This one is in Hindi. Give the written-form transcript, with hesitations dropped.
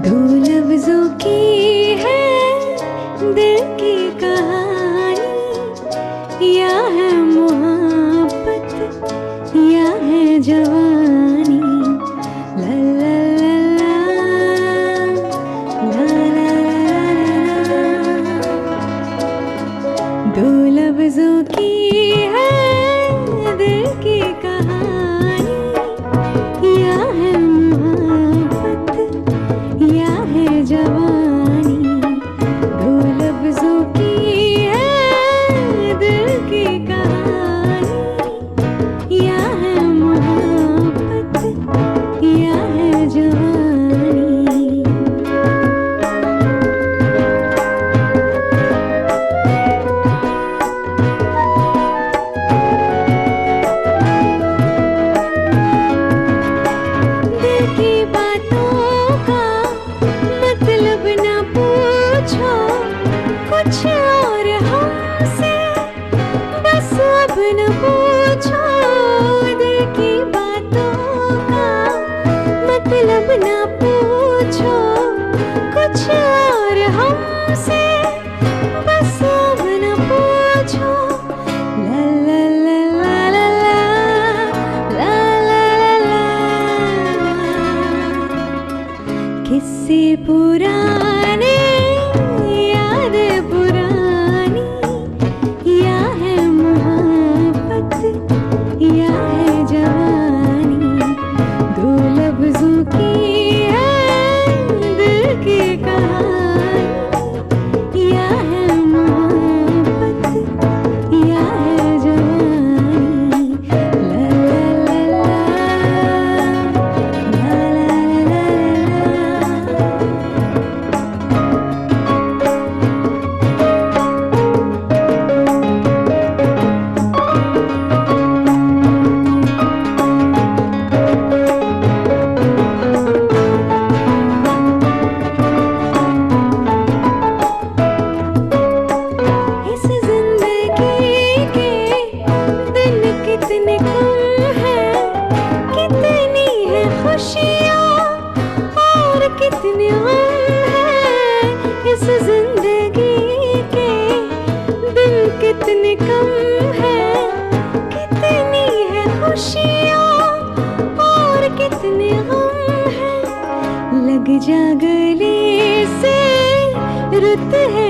दो लफ्जों की है दिल की कहानी, या है मोहब्बत या है जवानी। ला ला ला ला ला ला, दो लफ्जों की है दिल की कहानी, या है मोहब्बत या है जवानी। दो लफ्जों की है दिल की कहानी, या है मोहब्बत या है जवानी। दिल की बातों का मतलब न पूछो कुछ और हमसे, बस अब न पूछो। दिल की बातों का मतलब न पूछो कुछ और हमसे, बस अब न पूछो। ला ला ला ला ला ला ला ला ला, किस्से पुराने याद पुरानी, या है मोहब्बत या है जवानी। दो लफ्जों की है दिल की कहानी, या है मोहब्बत या है जवानी। ला ला ला ला ला ला ला ला। इस जिंदगी के दिन कितने कम हैं, कितनी है खुशियाँ और कितने गम हैं। इस जिंदगी के दिन कितने कम हैं, कितनी है खुशियाँ और कितने गम हैं। लग जा गले से रुत है